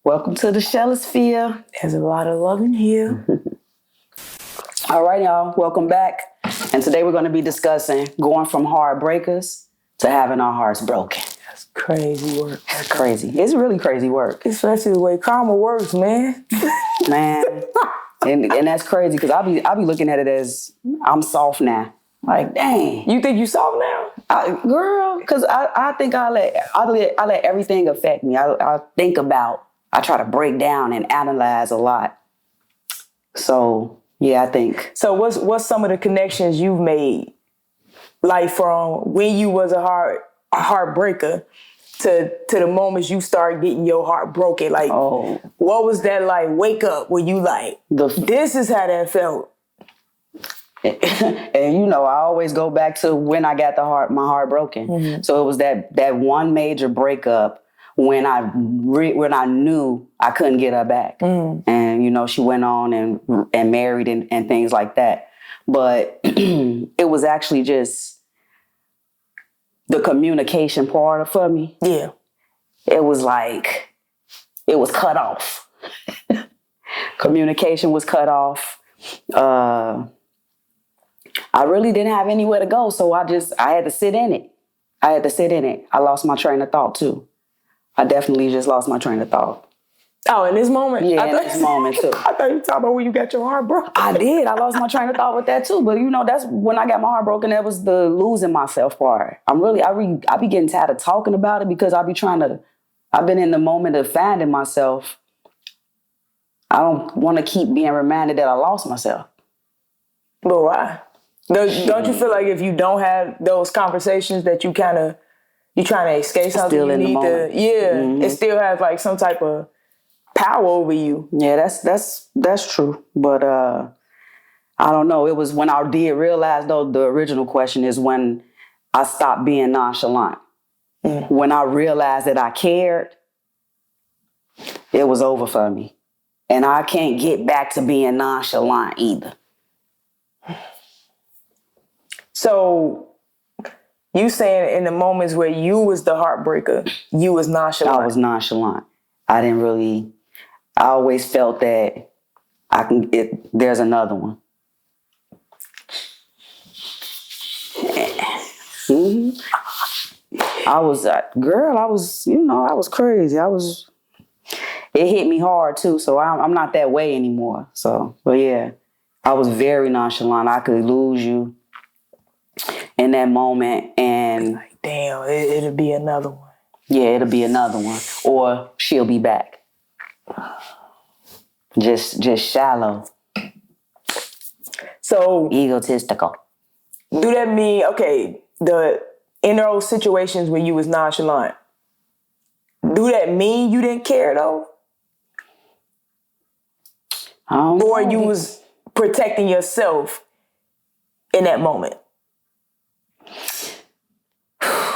Welcome to the Shellosphere. There's a lot of love in here. All right, y'all. Welcome back. And today we're going to be discussing going from heartbreakers to having our hearts broken. That's crazy work. That's crazy. It's really crazy work. Especially the way karma works, man. Man. And that's crazy because I'll be looking at it as I'm soft now. Like, dang. You think you soft now? Girl, because I think I let everything affect me. I think about, I try to break down and analyze a lot. So, yeah, I think. So what's some of the connections you've made? Like from when you was a heartbreaker to the moments you start getting your heart broken. Like, what was that like wake up when you like, this is how that felt? And you know, I always go back to when I got my heart broken. Mm-hmm. So it was that one major breakup when I knew I couldn't get her back. Mm. And you know, she went on and married and things like that. But it was actually just the communication part for me. Yeah. It was like, it was cut off. Communication was cut off. I really didn't have anywhere to go, so I had to sit in it. I lost my train of thought, too. I definitely just lost my train of thought. Oh, in this moment? Yeah, in this moment, too. I thought you were talking about when you got your heart broken. I did. I lost my train of thought with that, too. But, you know, that's when I got my heart broken, that was the losing myself part. I be getting tired of talking about it because I've been in the moment of finding myself. I don't want to keep being reminded that I lost myself. But why? Don't you feel like if you don't have those conversations that you're trying to escape something still you in need the moment. Mm-hmm. It still has like some type of power over you. Yeah, that's true. But I don't know. It was when I did realize, though, the original question is when I stopped being nonchalant. Mm. When I realized that I cared, it was over for me. And I can't get back to being nonchalant either. So you saying in the moments where you was the heartbreaker, you was nonchalant? I was nonchalant. I always felt that there's another one. Mm-hmm. I was crazy. It hit me hard too, so I'm not that way anymore. So, but yeah, I was very nonchalant. I could lose you in that moment, and like, damn, it'll be another one. Yeah, it'll be another one, or she'll be back. Just shallow. So egotistical. Do that mean in those situations where you was nonchalant? Do that mean you didn't care though? Or you was protecting yourself in that moment?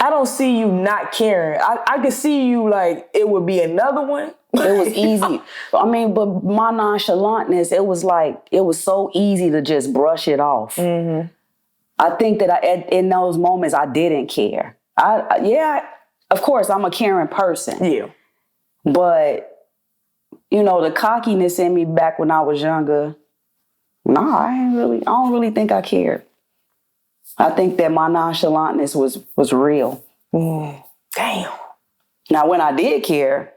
I don't see you not caring. I could see you like it would be another one. It was easy. I mean, but my nonchalantness, it was so easy to just brush it off. Mm-hmm. I think that in those moments I didn't care. Of course I'm a caring person. Yeah. But you know, the cockiness in me back when I was younger, I don't really think I cared. I think that my nonchalantness was real. Damn. Now, when I did care,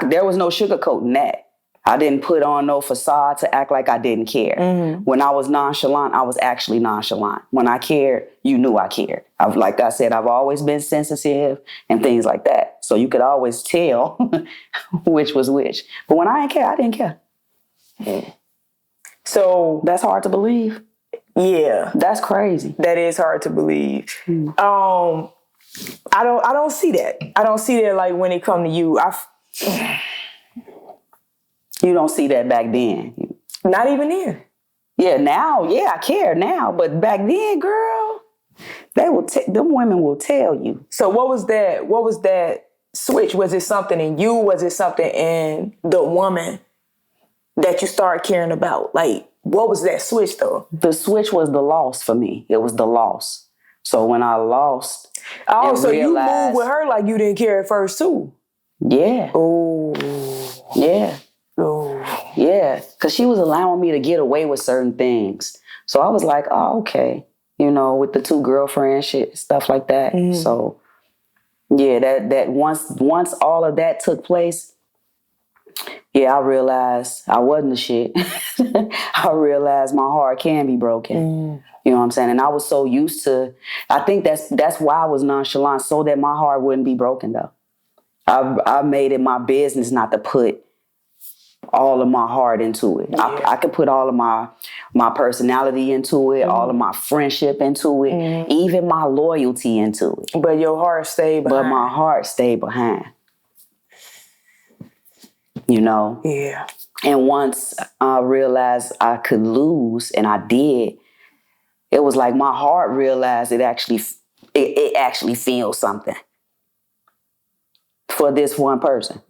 there was no sugarcoating that. I didn't put on no facade to act like I didn't care. Mm-hmm. When I was nonchalant, I was actually nonchalant. When I cared, you knew I cared. Like I said, I've always been sensitive and things like that. So you could always tell which was which. But when I didn't care, I didn't care. Yeah. So that's hard to believe. Yeah. That's crazy. That is hard to believe. I don't see that. I don't see that like when it come to you. You don't see that back then. Not even then. Yeah, now, I care now. But back then, girl, them women will tell you. So what was that switch? Was it something in you? Was it something in the woman that you started caring about? Like, what was that switch though? The switch was the loss for me. It was the loss. So when I lost, so you moved with her like you didn't care at first too? Yeah. Oh. because she was allowing me to get away with certain things. So I was like, oh, okay. You know, with the 2 girlfriends, shit, stuff like that. So yeah, that once all of that took place, yeah, I realized I wasn't the shit. I realized my heart can be broken. You know what I'm saying? And I was so used to, I think that's why I was nonchalant, so that my heart wouldn't be broken though. I made it my business not to put all of my heart into it. Yeah. I could put all of my personality into it, all of my friendship into it, even my loyalty into it. But your heart stayed behind. But my heart stayed behind. You know? Yeah. And once I realized I could lose, and I did, it was like my heart realized it actually feels something for this one person.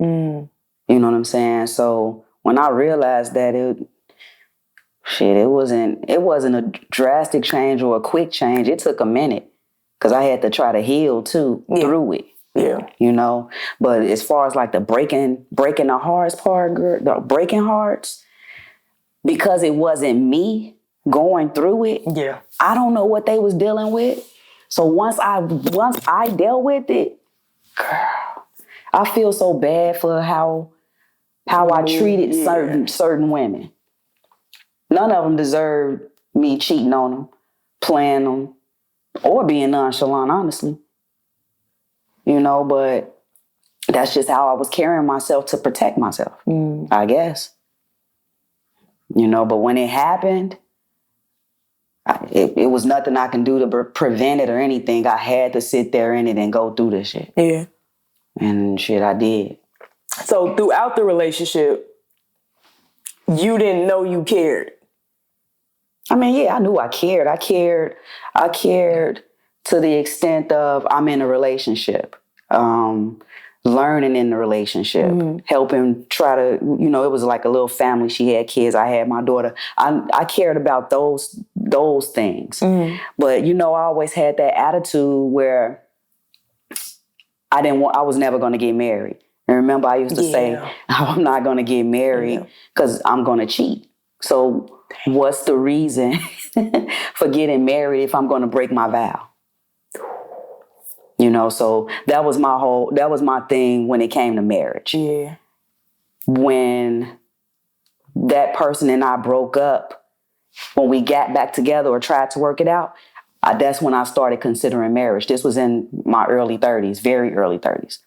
You know what I'm saying? So when I realized that it wasn't a drastic change or a quick change. It took a minute because I had to try to heal too through it. Yeah. You know? But as far as like the breaking the hearts part, girl, the breaking hearts, because it wasn't me going through it, I don't know what they was dealing with. So once I dealt with it, girl, I feel so bad for how I treated certain women. None of them deserved me cheating on them, playing them, or being nonchalant, honestly. You know, but that's just how I was carrying myself to protect myself, I guess. You know, but when it happened, it was nothing I can do to prevent it or anything. I had to sit there in it and go through this shit. Yeah. And shit, I did. So throughout the relationship, you didn't know you cared. I mean, yeah, I knew I cared. I cared to the extent of I'm in a relationship, learning in the relationship, helping try to, you know, it was like a little family. She had kids. I had my daughter. I cared about those things. But, you know, I always had that attitude where I was never going to get married. And remember, I used to say, I'm not going to get married because I'm going to cheat. So what's the reason for getting married if I'm going to break my vow? You know, so that was my thing when it came to marriage. Yeah. When that person and I broke up, when we got back together or tried to work it out, that's when I started considering marriage. This was in my early 30s, very early 30s.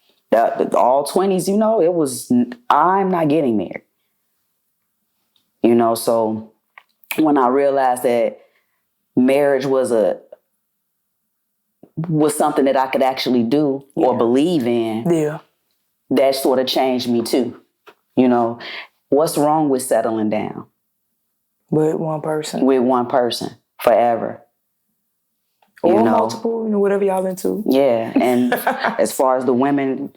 All 20s, you know, I'm not getting married. You know, so when I realized that marriage was something that I could actually do or believe in, that sort of changed me too. You know, what's wrong with settling down? With one person. With one person forever. Or multiple, you know, whatever y'all into. Yeah, and as far as the women,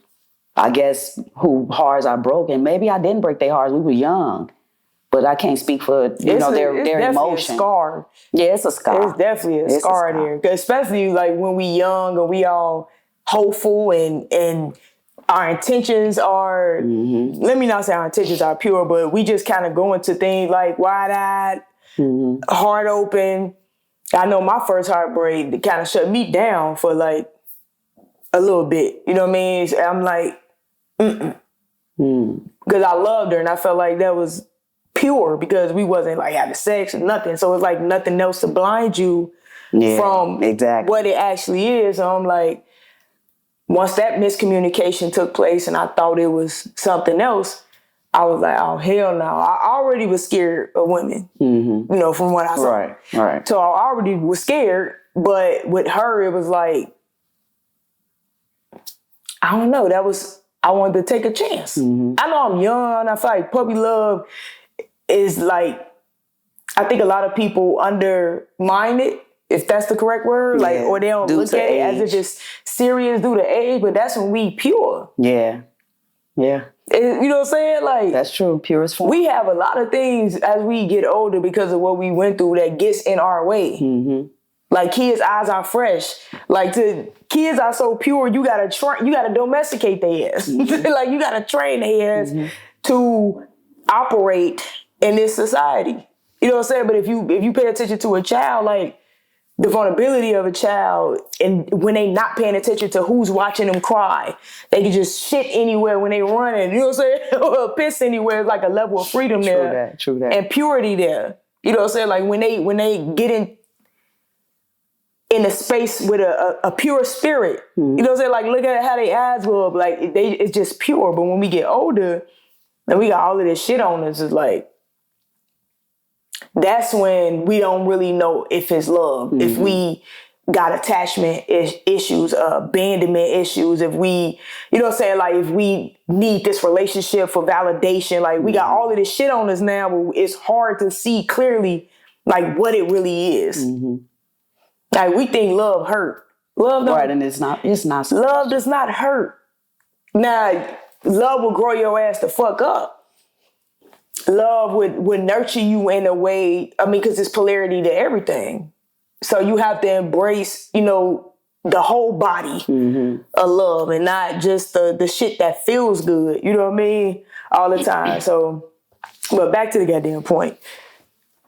I guess, whose hearts are broken, maybe I didn't break their hearts. We were young. But I can't speak for, their emotion. A scar. Yeah, it's a scar. It's definitely a scar there. Especially like when we young and we all hopeful and our intentions are, let me not say our intentions are pure, but we just kind of go into things like wide-eyed, heart open. I know my first heartbreak kind of shut me down for like a little bit. You know what I mean? I'm like, because I loved her and I felt like that was pure because we wasn't like having sex or nothing. So it's like nothing else to blind you from what it actually is. So I'm like, once that miscommunication took place and I thought it was something else, I was like, oh, hell no. I already was scared of women, you know, from what I saw. Right. So I already was scared, but with her, it was like, I don't know. I wanted to take a chance. I know I'm young. I feel like puppy love is like, I think a lot of people undermine it, if that's the correct word, like, or they don't look at it as if it's serious due to age, but that's when we pure. Yeah. You know what I'm saying? Like, that's true. Purest form. We have a lot of things as we get older because of what we went through that gets in our way. Like kids' eyes are fresh. Like kids are so pure, you gotta domesticate their ass. Like you gotta train their ass to operate in this society. You know what I'm saying? But if you pay attention to a child, like the vulnerability of a child, and when they not paying attention to who's watching them cry, they can just shit anywhere when they running. You know what I'm saying? Or piss anywhere. It's like a level of freedom there. True that. And purity there. You know what I'm saying? Like when they get in a space with a pure spirit. You know what I'm saying? Like look at how their eyes go up. Like it's just pure. But when we get older and we got all of this shit on us, it's like, that's when we don't really know if it's love. If we got attachment issues, abandonment issues, if we, you know what I'm saying, like if we need this relationship for validation, like we got all of this shit on us now, but it's hard to see clearly like what it really is. Like we think love hurt. Love don't, right, and it's not. Love does not hurt. Now, love will grow your ass the fuck up. Love would nurture you in a way, I mean, because it's polarity to everything. So you have to embrace, you know, the whole body of love and not just the shit that feels good, you know what I mean, all the time. So, but back to the goddamn point.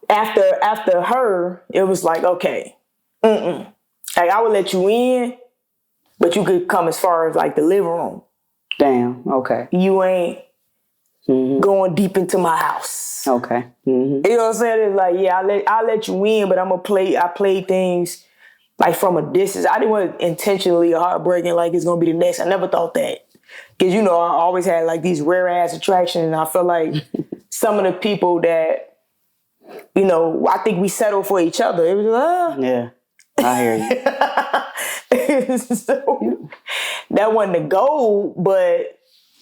After her, it was like, okay, like I would let you in, but you could come as far as like the living room. Damn, okay. You ain't going deep into my house. Okay. You know what I'm saying? It's like, yeah, I'll let you in, but I play things like from a distance. I didn't want intentionally heartbreaking like it's gonna be the next. I never thought that. Cause you know, I always had like these rare ass attractions, and I feel like some of the people that, you know, I think we settle for each other. It was yeah, I hear you. So, that wasn't the goal, but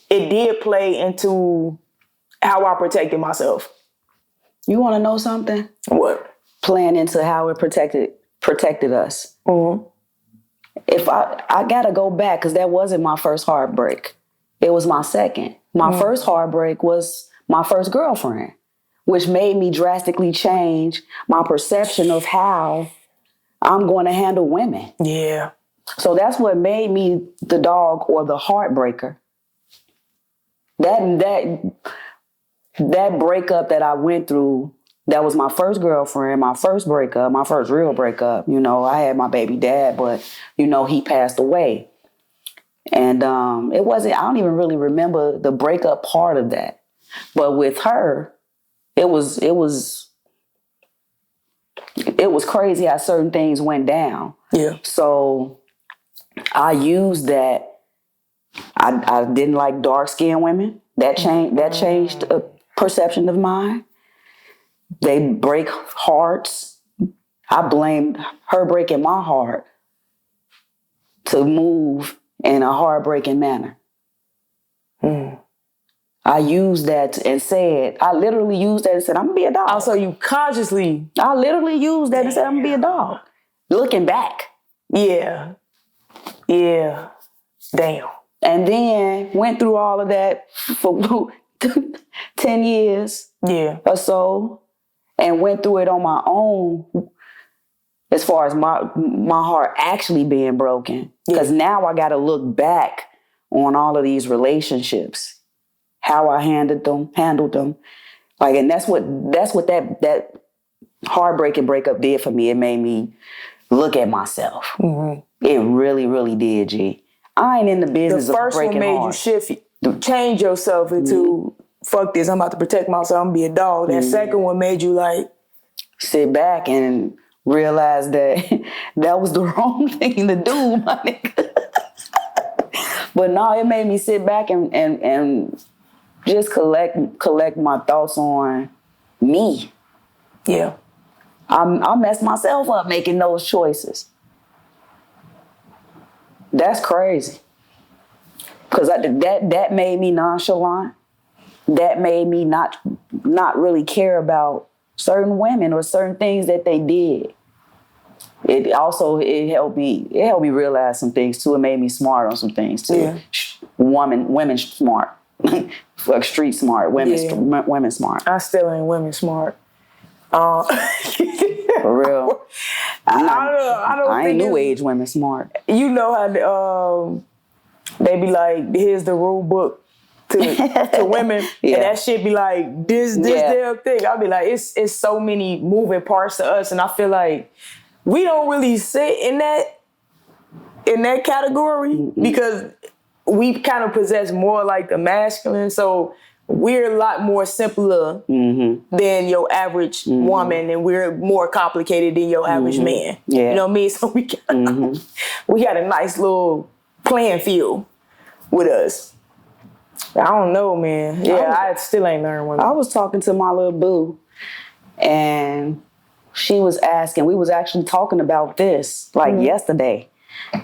it did play into how I protected myself. You want to know something? What? Playing into how it protected us. If I gotta go back, because that wasn't my first heartbreak. It was my second. My first heartbreak was my first girlfriend, which made me drastically change my perception of how I'm going to handle women. Yeah. So that's what made me the dog or the heartbreaker. That breakup that I went through, that was my first girlfriend, my first breakup, my first real breakup. You know, I had my baby dad, but, you know, he passed away. And it wasn't, I don't even really remember the breakup part of that. But with her, it was crazy how certain things went down. Yeah. So I used that. I didn't like dark-skinned women. That changed a perception of mine. They break hearts. I blamed her breaking my heart to move in a heartbreaking manner. I used that and said, I literally used that and said, I'm going to be a dog. Also, you consciously... I literally used that and said, I'm going to be a dog. Looking back. Yeah. Yeah. Damn. And then went through all of that for 10 years or so, and went through it on my own as far as my heart actually being broken. Because now I got to look back on all of these relationships, how I handled them. Like, and that's what that heartbreaking breakup did for me. It made me look at myself. It really, really did, G. I ain't in the business of breaking hearts. The first one made you shift, change yourself into, fuck this, I'm about to protect myself, I'm gonna be a dog. That second one made you like... sit back and realize that that was the wrong thing to do, my nigga. But no, it made me sit back and just collect my thoughts on me. Yeah. I messed myself up making those choices. That's crazy. Because that made me nonchalant. That made me not really care about certain women or certain things that they did. It helped me realize some things too. It made me smart on some things too. Yeah. Women smart. Like street smart. Women smart. I still ain't women smart. For real. I ain't new age women smart. You know how they be like, here's the rule book. to women, and that shit be like this damn thing. I'll be like, it's so many moving parts to us, and I feel like we don't really sit in that category because we kind of possess more like the masculine, so we're a lot more simpler than your average woman, and we're more complicated than your average man. Yeah. You know what I mean? So we got a nice little playing field with us. I don't know, man. Yeah, I still ain't learned one. I was talking to my little boo, and she was asking, we was actually talking about this like yesterday,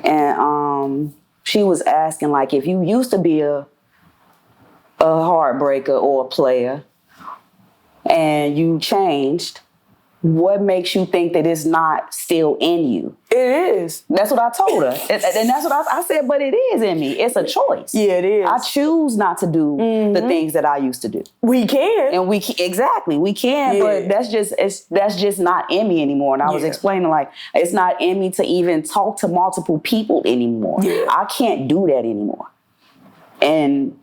and she was asking, like, if you used to be a heartbreaker or a player and you changed, what makes you think that it's not still in you? It is. That's what I told her. And that's what I said, but it is in me. It's a choice. Yeah, it is. I choose not to do the things that I used to do. We can. And we can, but that's just not in me anymore. And I was explaining, like, it's not in me to even talk to multiple people anymore. Yeah. I can't do that anymore. And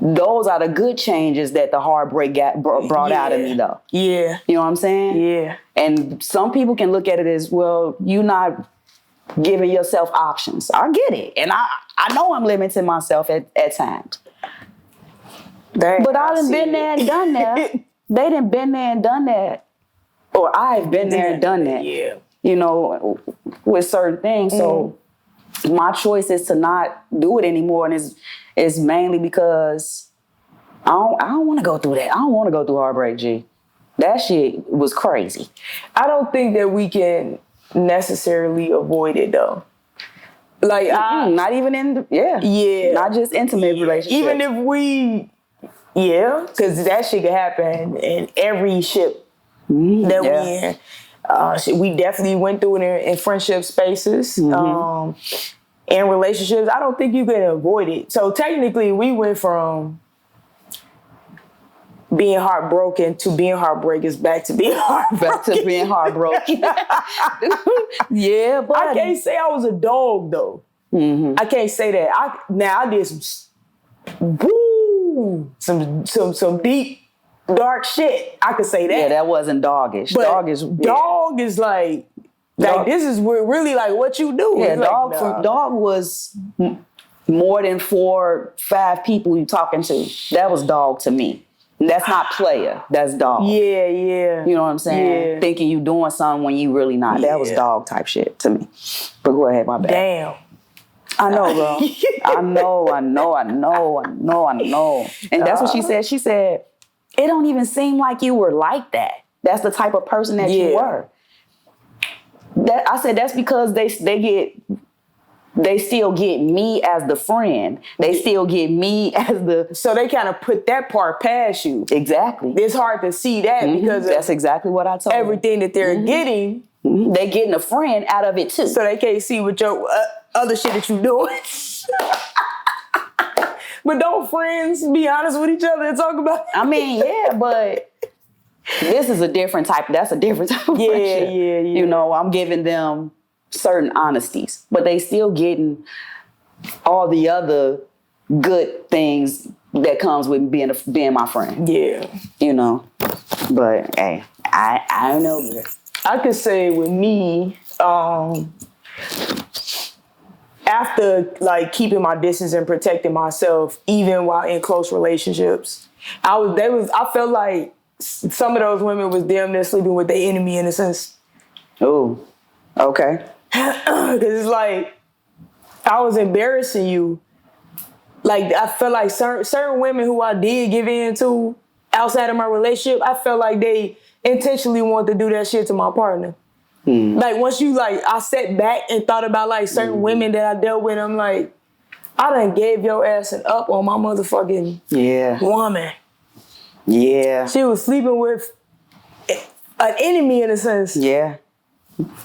those are the good changes that the heartbreak brought out of me, though. Yeah. You know what I'm saying? Yeah. And some people can look at it as, well, you're not giving yourself options. I get it. And I know I'm limiting myself at times. Dang, but I done been there and done that. They done been there and done that. Or I've been there and done that. Yeah. You know, with certain things. So my choice is to not do it anymore. And it's mainly because I don't want to go through that. I don't want to go through heartbreak, G. That shit was crazy. I don't think that we can necessarily avoid it, though. Like, not even in, not just intimate relationships. Even if we, because that shit could happen in every ship that we in. We definitely went through it in friendship spaces, in relationships. I don't think you can avoid it. So technically, we went from being heartbroken to being heartbreakers back to being heartbroken. Back to being heartbroken. Yeah, but I can't say I was a dog, though. I can't say that. I did some deep, dark shit. I could say that. Yeah, that wasn't doggish. But dog is like this is really like what you do. Yeah, it's dog was more than 4, 5 people you talking to. That was dog to me. That's not player. That's dog. Yeah, yeah. You know what I'm saying? Yeah. Thinking you doing something when you really not. That was dog type shit to me. But go ahead, my bad. Damn. I know, bro. I know. And that's what she said. She said, it don't even seem like you were like that. That's the type of person that you were. I said, that's because they still get me as the friend. They still get me as the... So they kind of put that part past you. Exactly. It's hard to see that because that's exactly what I told everything that they're getting. They getting a friend out of it too. So they can't see what your other shit that you doing. But don't friends be honest with each other and talk about it? I mean, yeah, but this is a different type. That's a different type of friendship. Yeah. You know, I'm giving them certain honesties, but they still getting all the other good things that comes with being my friend. Yeah. You know, but hey, I don't know. I could say with me, after like keeping my distance and protecting myself, even while in close relationships, I felt like some of those women was damn near sleeping with their enemy in a sense. Oh, okay. Because it's like, I was embarrassing you. Like, I felt like certain women who I did give in to outside of my relationship, I felt like they intentionally wanted to do that shit to my partner. Like, once you, like, I sat back and thought about, like, certain women that I dealt with, I'm like, I done gave your ass an up on my motherfucking woman. Yeah. She was sleeping with an enemy in a sense. Yeah.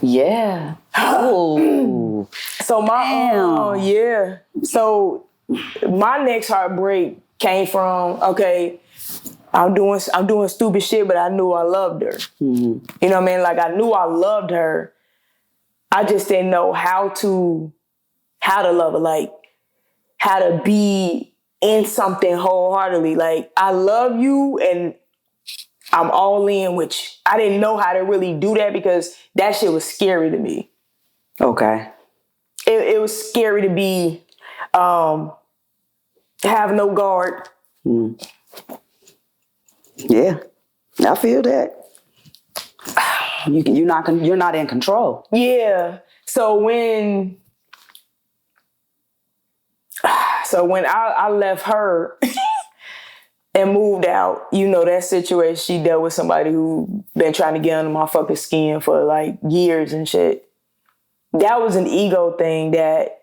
Yeah. Oh. So So my next heartbreak came from, okay, I'm doing stupid shit, but I knew I loved her. You know what I mean? Like, I knew I loved her. I just didn't know how to love her, like how to be in something wholeheartedly. Like, I love you and I'm all in with you. I didn't know how to really do that because that shit was scary to me. Okay. It was scary to be, have no guard. Yeah, I feel that. You're not in control. Yeah. So when I left her and moved out, you know, that situation, she dealt with somebody who been trying to get under my fucking skin for like years and shit. That was an ego thing that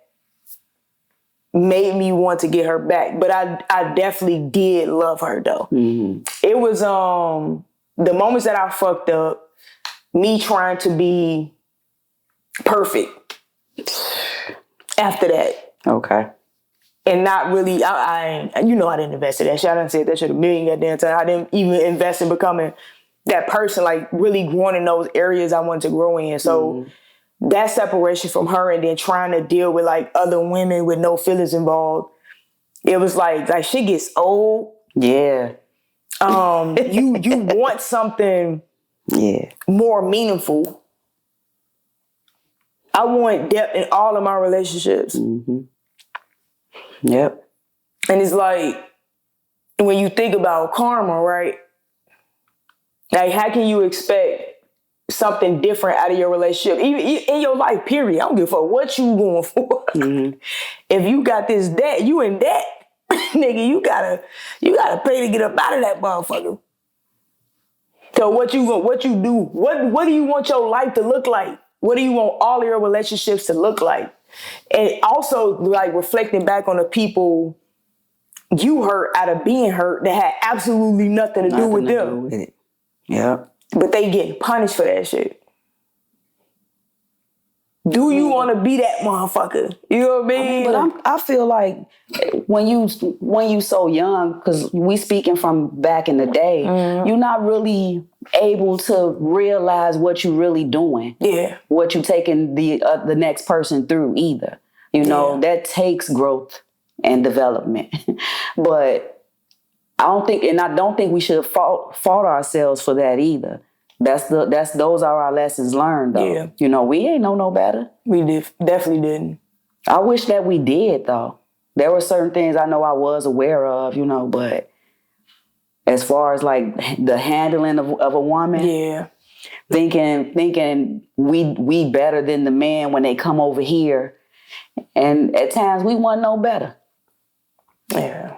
made me want to get her back. But I definitely did love her though. Mm-hmm. It was the moments that I fucked up, me trying to be perfect after that. Okay. And not really, I didn't invest in that shit. I done said that shit a million goddamn times. I didn't even invest in becoming that person, like really growing in those areas I wanted to grow in. So that separation from her and then trying to deal with like other women with no feelings involved, it was like shit gets old. Yeah. You want something more meaningful. I want depth in all of my relationships. Mm-hmm. Yep. And it's like, when you think about karma, right? Like, how can you expect something different out of your relationship, even in your life, period? I don't give a fuck what you going for. Mm-hmm. If you got this debt, you in debt, nigga, you gotta pay to get up out of that motherfucker. So what you do? What do you want your life to look like? What do you want all of your relationships to look like? And also, like, reflecting back on the people you hurt out of being hurt that had absolutely nothing to do with them. Yeah. But they getting punished for that shit. Do you want to be that motherfucker? You know what I mean? But I feel like when you so young, because we speaking from back in the day, you're not really able to realize what you really doing. Yeah. What you taking the next person through either. You know, that takes growth and development. But I don't think we should fault ourselves for that either. Those are our lessons learned though. Yeah. You know, we ain't know no better. We definitely didn't. I wish that we did though. There were certain things I know I was aware of, you know, but as far as like the handling of a woman, thinking we better than the man when they come over here, and at times we want no better. Yeah,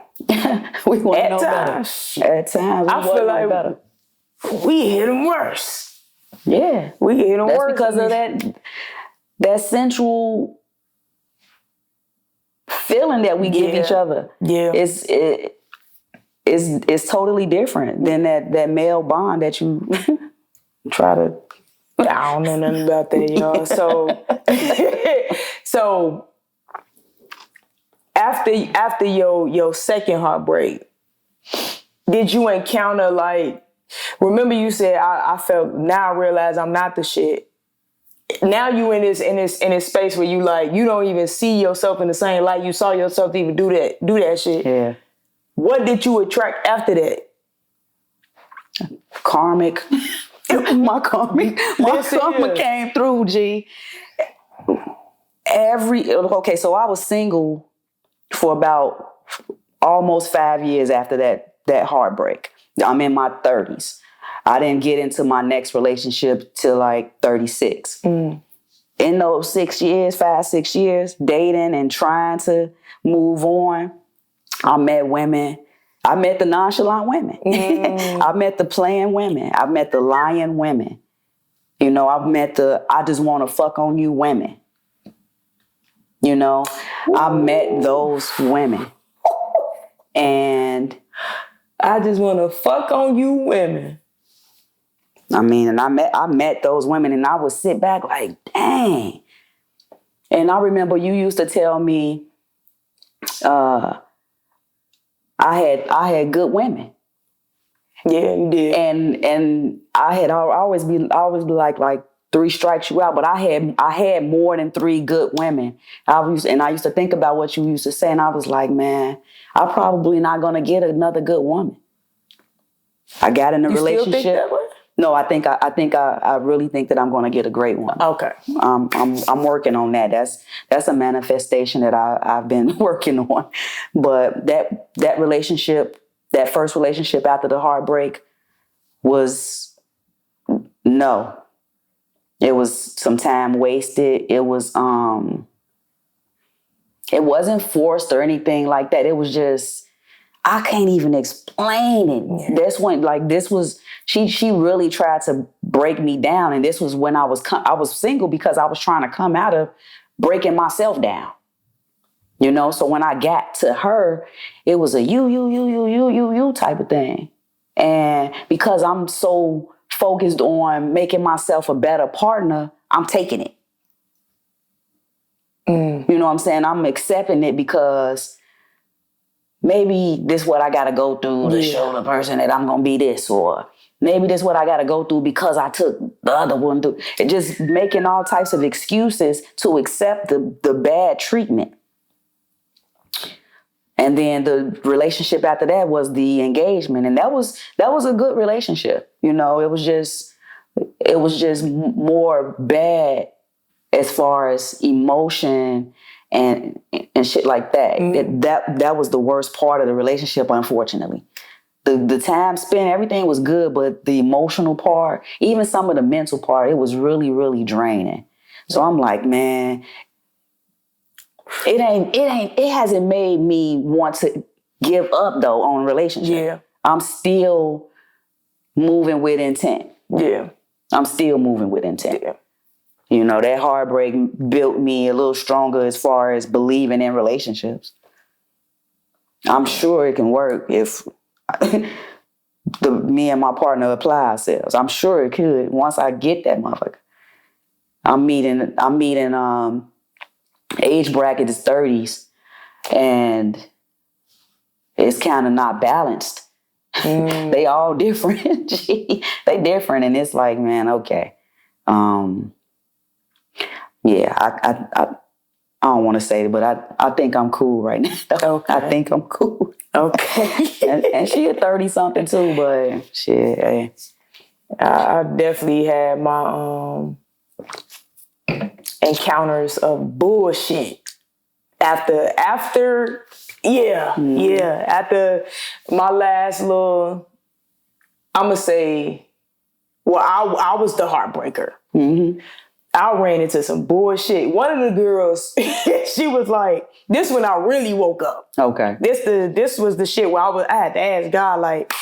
we want at no times. Better. At times, I feel like better. We hit them worse. Yeah, we hit them worse because of that sensual feeling that we give each other. Yeah, it's totally different than that male bond that you try to. I don't know nothing about that, y'all. So after your second heartbreak, did you encounter like? Remember you said I felt, now I realize I'm not the shit. Now you in this space where you like, you don't even see yourself in the same light you saw yourself to even do that shit. Yeah. What did you attract after that? Karmic. My karma came through, G. So I was single for about almost 5 years after that heartbreak. I'm in my 30s. I didn't get into my next relationship till like 36. In those 6 years, dating and trying to move on, I met women. I met the nonchalant women. I met the playing women. I met the lying women. You know, I met the I just want to fuck on you women. You know, I met those women. And I just want to fuck on you women. I mean, and I met those women and I would sit back like, dang. And I remember you used to tell me I had good women. Yeah, you did. And I would always be like 3 strikes you out. But I had more than 3 good women. I used to think about what you used to say, and I was like, man, I'm probably not gonna get another good woman. I got in a relationship. Still think that way? No, I really think that I'm gonna get a great one. Okay. I'm working on that. That's a manifestation that I've been working on. But that relationship, that first relationship after the heartbreak, was no. It was some time wasted. It wasn't forced or anything like that. It was just, I can't even explain it. Yeah. That's when, like, this was, she really tried to break me down. And this was when I was single because I was trying to come out of breaking myself down. You know, so when I got to her, it was a you type of thing. And because I'm so focused on making myself a better partner, I'm taking it. You know what I'm saying? I'm accepting it because maybe this is what I got to go through to show the person that I'm going to be this, or maybe this is what I got to go through because I took the other one through. It just making all types of excuses to accept the bad treatment. And then the relationship after that was the engagement. And that was a good relationship. You know, it was just more bad as far as emotion and shit like that. Mm-hmm. That was the worst part of the relationship, unfortunately. The time spent, everything was good, but the emotional part, even some of the mental part, it was really, really draining. So I'm like, man, it hasn't made me want to give up though on a relationship. Yeah. I'm still moving with intent. Yeah. I'm still moving with intent. Yeah. You know, that heartbreak built me a little stronger as far as believing in relationships. I'm sure it can work if me and my partner apply ourselves. I'm sure it could once I get that motherfucker. I'm meeting age bracket is 30s, and it's kind of not balanced. They all different. They different, and it's like, man, okay. Yeah, I don't want to say it, but I think I'm cool right now. Okay. I think I'm cool. Okay. and she a 30-something too, but shit, hey. I definitely had my encounters of bullshit after after my last little, I'ma say, well, I was the heartbreaker. Mm-hmm. I ran into some bullshit. One of the girls, she was like, this when I really woke up. Okay. This was the shit where I had to ask God, like,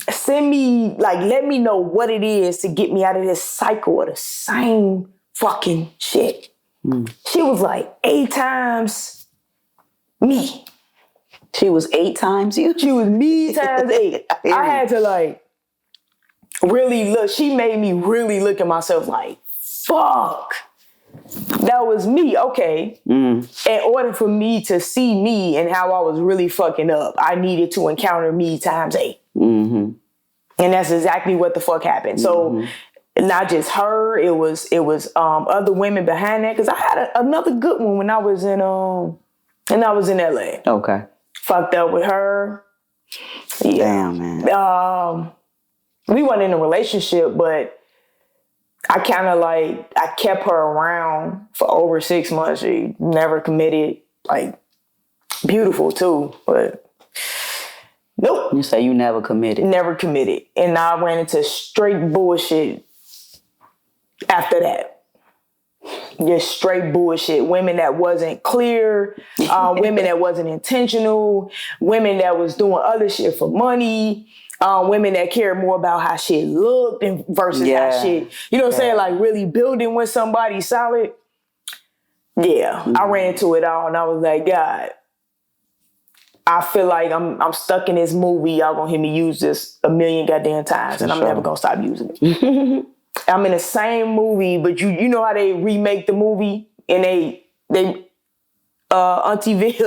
send me, like, let me know what it is to get me out of this cycle of the same fucking shit. She was like 8 times me. She was 8 times you? She was me times 8. I had to like really look. She made me really look at myself like, fuck. That was me. Okay. In order for me to see me and how I was really fucking up, I needed to encounter me times 8. Mm-hmm. And that's exactly what the fuck happened. So not just her, it was other women behind that. Cause I had another good one when I was in LA. Okay. Fucked up with her. Yeah. Damn, man. We weren't in a relationship, but I kind of like, I kept her around for over 6 months. She never committed. Like, beautiful too, but nope. You say you never committed. Never committed. And I ran into straight bullshit after that. Just straight bullshit. Women that wasn't clear, women that wasn't intentional, women that was doing other shit for money, women that cared more about how shit looked versus how shit, you know what I'm saying? Like really building with somebody solid. Yeah, I ran into it all and I was like, God, I feel like I'm stuck in this movie. Y'all gonna hear me use this a million goddamn times and I'm never gonna stop using it. I'm in the same movie, but you know how they remake the movie and they Auntie Viv.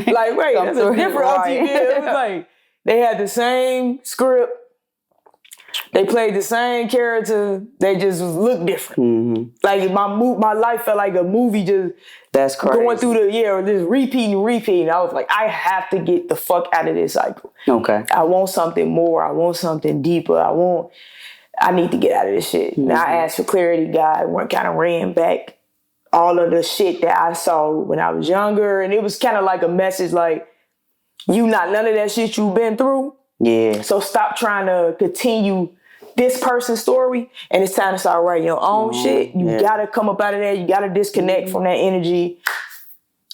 Like, wait, that's a different Auntie Viv. It was like they had the same script, They played the same character. They just look different. Mm-hmm. Like my life felt like a movie just That's crazy. going through the just repeating. I was like, I have to get the fuck out of this cycle. Okay. I want something more. I want something deeper. I need to get out of this shit. Mm-hmm. Now I asked for clarity. God kind of ran back all of the shit that I saw when I was younger. And it was kind of like a message like, you not none of that shit you've been through. Yeah. So stop trying to continue this person's story, and it's time to start writing your own shit. You gotta come up out of that. You gotta disconnect from that energy.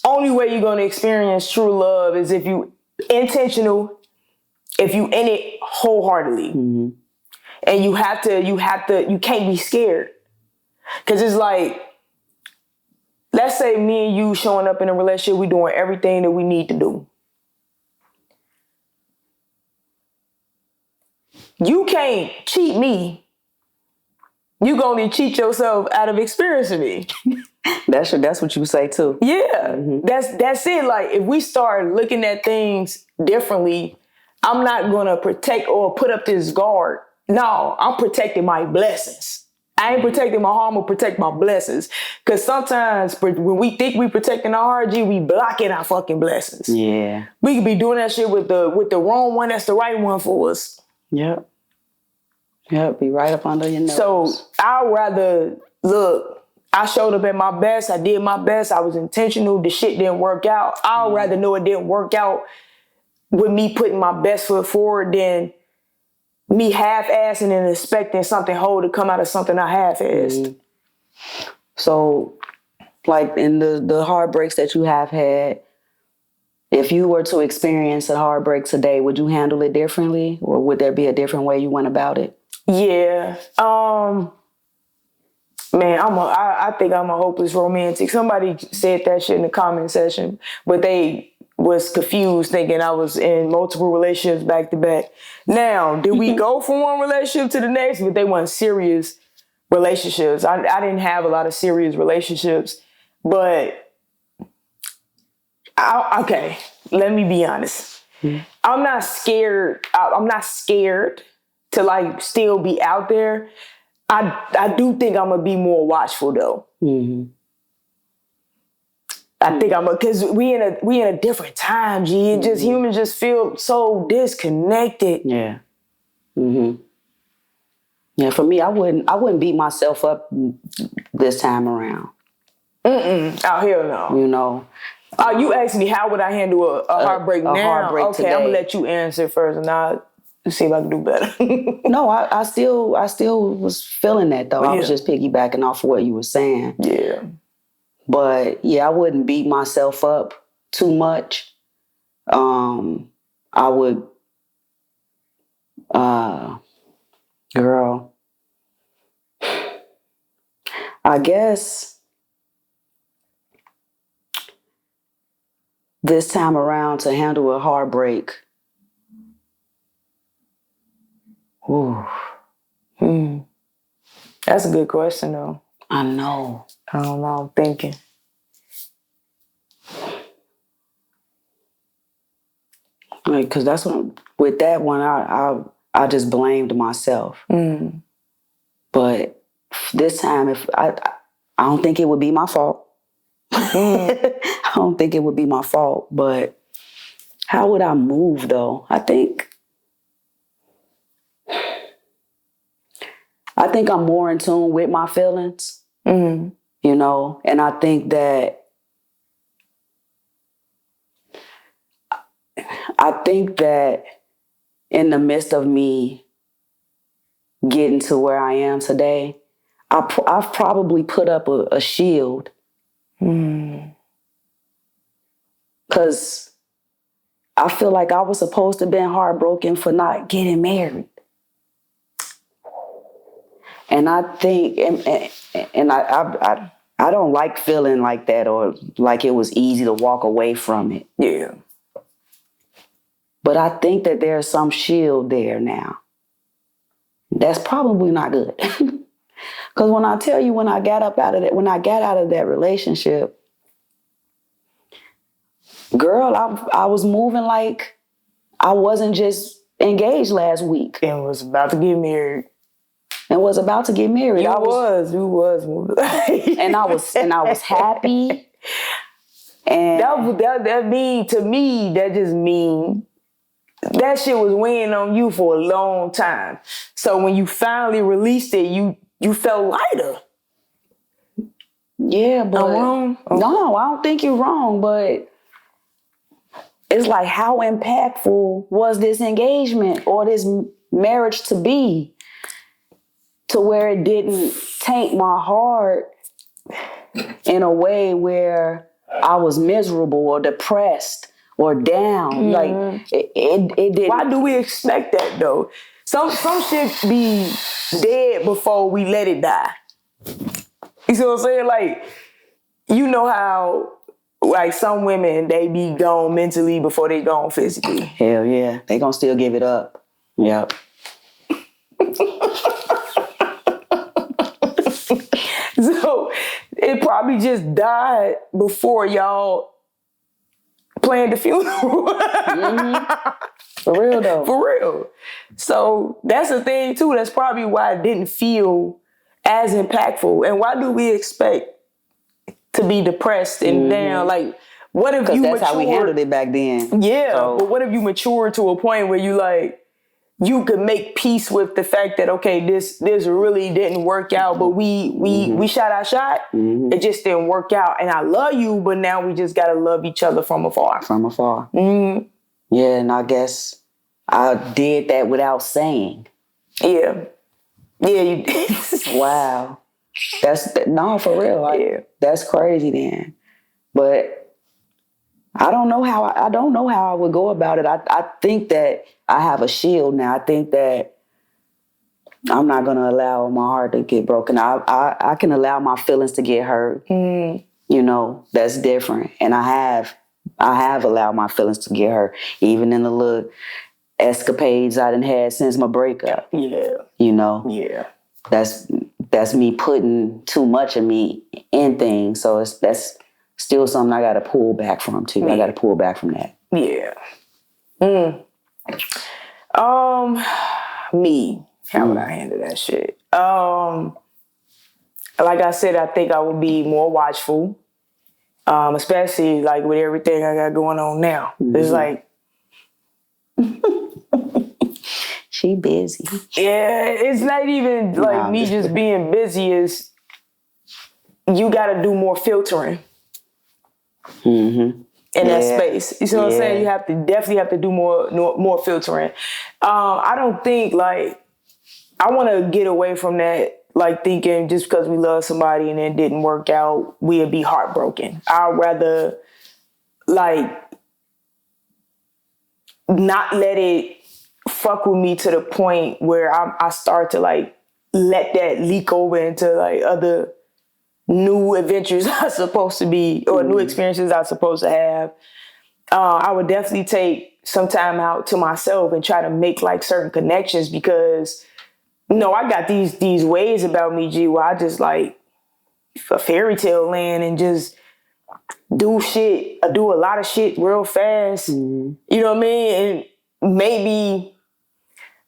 Only way you're gonna experience true love is if you intentional, if you in it wholeheartedly. Mm-hmm. And you can't be scared. Cause it's like, let's say me and you showing up in a relationship, we doing everything that we need to do. You can't cheat me. You gonna cheat yourself out of experiencing me. That's what you say too. Yeah, mm-hmm. That's it. Like if we start looking at things differently, I'm not gonna protect or put up this guard. No, I'm protecting my blessings. I ain't protecting my harm, or protect my blessings. Cause sometimes when we think we protecting our heart, we blocking our fucking blessings. Yeah, we could be doing that shit with the wrong one. That's the right one for us. Yep. Be right up under your nose. So I'd rather, look, I showed up at my best. I did my best. I was intentional. The shit didn't work out. I'd rather know it didn't work out with me putting my best foot forward than me half-assing and expecting something whole to come out of something I half-assed. Mm-hmm. So, like in the heartbreaks that you have had, if you were to experience a heartbreak today, would you handle it differently? Or would there be a different way you went about it? Yeah. Man, I think I'm a hopeless romantic. Somebody said that shit in the comment section, but they was confused thinking I was in multiple relationships back to back. Now, did we go from one relationship to the next? But they weren't serious relationships. I didn't have a lot of serious relationships, but okay, let me be honest. Mm-hmm. I'm not scared. I'm not scared to like still be out there. I do think I'm gonna be more watchful though. Mm-hmm. I think because we in a different time, G. It just humans just feel so disconnected. Yeah. Mm-hmm. Yeah. For me, I wouldn't beat myself up this time around. Oh hell no. You know. You asked me how would I handle a heartbreak now? Heartbreak okay, today. I'm gonna let you answer first, and I'll see if I can do better. No, I still was feeling that though. I was just piggybacking off of what you were saying. Yeah. But yeah, I wouldn't beat myself up too much. I would, girl, I guess this time around to handle a heartbreak. Ooh. That's a good question though. I know. I don't know. I'm thinking. Like, cause that's what with that one, I just blamed myself. Mm. But this time, if I don't think it would be my fault. I don't think it would be my fault. But how would I move though? I think I'm more in tune with my feelings. Mm-hmm. You know, and I think that in the midst of me getting to where I am today, I've probably put up a shield. Because I feel like I was supposed to have been heartbroken for not getting married. And I think, and I don't like feeling like that or like it was easy to walk away from it. Yeah. But I think that there's some shield there now. That's probably not good. Because when I tell you, when I got out of that relationship, girl, I was moving like I wasn't just engaged last week. And was about to get married. And was about to get married. You was. and I was happy. And that mean, to me, that just mean that shit was weighing on you for a long time. So when you finally released it, you felt lighter. Yeah, but I'm wrong? No, I don't think you're wrong, but it's like, how impactful was this engagement or this marriage to be, to where it didn't taint my heart in a way where I was miserable or depressed or down. Like it didn't. Why do we expect that though? Some shit be dead before we let it die. You see what I'm saying? Like, you know how, like, some women, they be gone mentally before they gone physically. Hell yeah. They gonna still give it up. Yep. So it probably just died before y'all planned the funeral. For real though. For real. So that's the thing too. That's probably why it didn't feel as impactful. And why do we expect to be depressed and down? Like, what if you that's how we handled it back then. Yeah, so. But what if you mature to a point where you could make peace with the fact that, okay, this really didn't work out, but we shot our shot. It just didn't work out, and I love you, but now we just gotta love each other from afar. From afar. Yeah, and I guess I did that without saying. Yeah. Yeah, you did. Wow. No, for real. That's crazy then. But I don't know how I would go about it. I think that I have a shield now. I think that I'm not gonna allow my heart to get broken. I can allow my feelings to get hurt. You know, that's different. And I have allowed my feelings to get hurt, even in the little escapades I done had since my breakup. Yeah. You know? Yeah. That's me putting too much of me in things. So that's still something I gotta pull back from too. I gotta pull back from that. Yeah. Me. How would I handle that shit? Like I said, I think I would be more watchful. Especially like with everything I got going on now. It's like, she busy. Yeah, it's not even like me just being busy. Is you got to do more filtering in that space. You see what I'm saying? You definitely have to do more filtering. I don't think I want to get away from that. Like thinking just because we love somebody and it didn't work out, we'd be heartbroken. I'd rather not let it fuck with me to the point where I start to let that leak over into other new adventures I'm supposed to be or new experiences I'm supposed to have. I would definitely take some time out to myself and try to make certain connections because I got these ways about me, G, where I just a fairy tale land and just do shit. I do a lot of shit real fast. You know what I mean? And maybe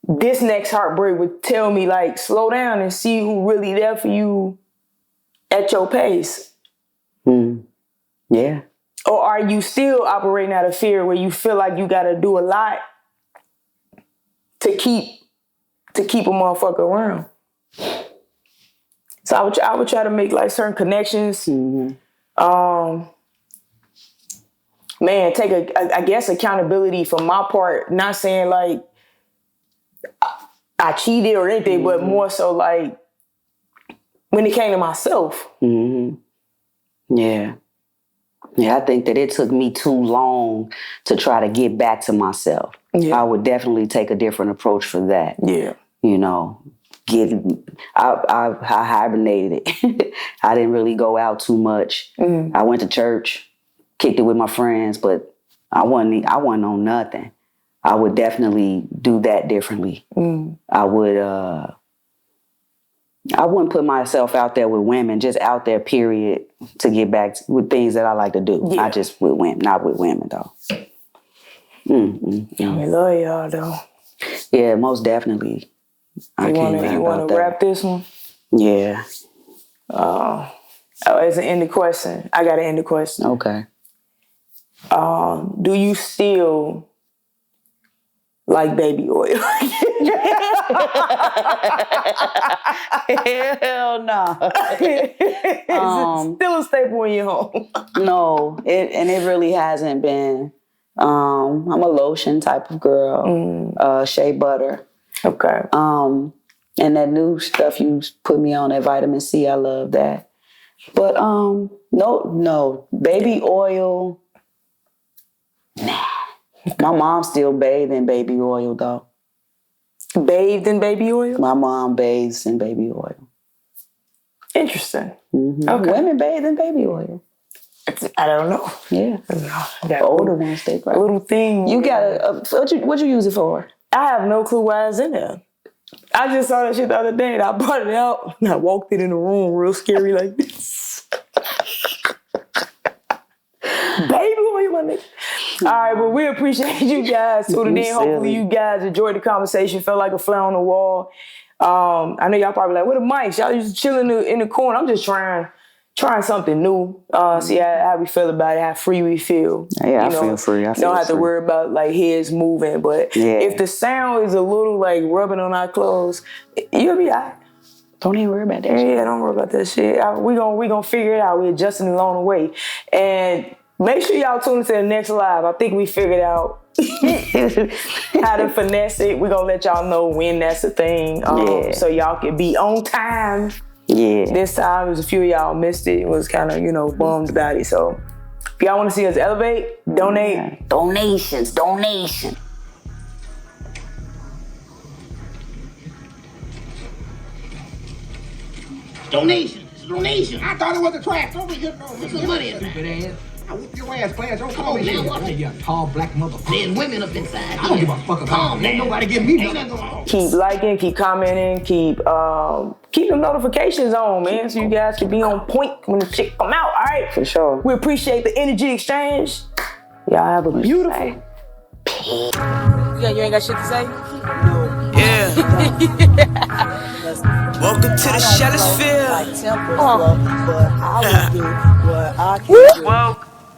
this next heartbreak would tell me slow down and see who really there for you at your pace. Yeah. Or are you still operating out of fear where you feel like you got to do a lot to keep a motherfucker around? So I would try to make certain connections. Man, take I guess accountability for my part. Not saying I cheated or anything, but more so when it came to myself. Yeah. Yeah, I think that it took me too long to try to get back to myself. Yeah. I would definitely take a different approach for that. Yeah. You know, I hibernated. I didn't really go out too much. I went to church, kicked it with my friends, but I wasn't on nothing. I would definitely do that differently. I wouldn't put myself out there with women, just out there, period, to get back with things that I like to do. Yeah. Not just with women, not with women, though. I love y'all, though. Yeah, most definitely. You want to wrap this one? Yeah. Oh, it's an ended question. I got to end the question. Okay. Do you still like baby oil? Hell no. It's still a staple in your home. No, it really hasn't been. I'm a lotion type of girl. Shea butter. Okay. And that new stuff you put me on, that vitamin C, I love that. But no, baby oil. Nah. My mom still bathed in baby oil though. Bathed in baby oil? My mom bathes in baby oil. Interesting. Mm-hmm. Okay. Women bathe in baby oil. I don't know. Yeah. The older ones, they probably. Little thing. You got what you use it for? I have no clue why it's in there. I just saw that shit the other day and I brought it out and I walked it in the room real scary like this. Baby oil, my nigga. All right, but we appreciate you guys tuning in. Hopefully you guys enjoyed the conversation. Felt like a fly on the wall. I know y'all probably like, what the mics? Y'all just chilling in the corner. I'm just trying something new. See how we feel about it, how free we feel. Yeah, I feel free. Don't have to worry about like heads moving. But if the sound is a little like rubbing on our clothes, you'll be all right. Don't even worry about that shit. Yeah, don't worry about that shit. We gonna figure it out. We're adjusting along the way. And make sure y'all tune into the next live. I think we figured out how to finesse it. We're gonna let y'all know when that's a thing. So y'all can be on time. Yeah. This time, there's a few of y'all missed it. It was kind of, bummed about it. So if y'all want to see us elevate, donate. Yeah. Donation. It's a donation. I thought it was a track. Don't get some money in there. I whoop your ass, players. Don't call me that. You tall black motherfucker. There's women up inside. I don't give a fuck about it. Ain't nobody give me nothing. Keep liking, keep commenting, keep them notifications on, man, so you guys can be on point when the shit come out. All right, for sure. We appreciate the energy exchange. Y'all have a beautiful. You ain't got shit to say? Yeah. Welcome to the Shellisfield.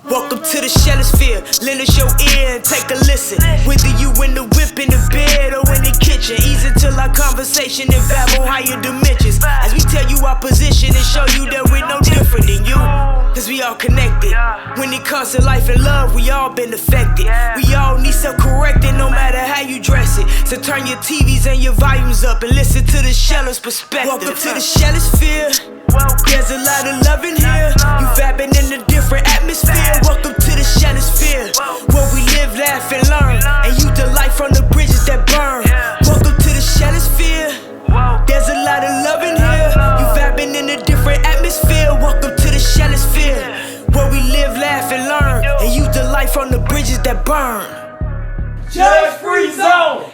Welcome to the Shellisfield. Lend us your ear and take a listen. Whether you in the whip, in the bed, or in the kitchen, ease into our conversation and vibe on higher dimensions. As we tell you our position and show you that we're no different than you. Cause we all connected. When it comes to life and love, we all been affected. We all need self-correcting no matter how you dress it. So turn your TVs and your volumes up and listen to the Sheller's perspective. Welcome to the Shellisfield. There's a lot of love in here. You vibing in a different atmosphere. Welcome to the Shellisfield, where we live, laugh, and learn. And you delight from the bridges that burn. Welcome to the Shellisfield. There's a lot of love in here. You vibing in a different atmosphere. Welcome to the Shellisfield, where we live, laugh, and learn. And you delight from the bridges that burn. Judge Free Zone.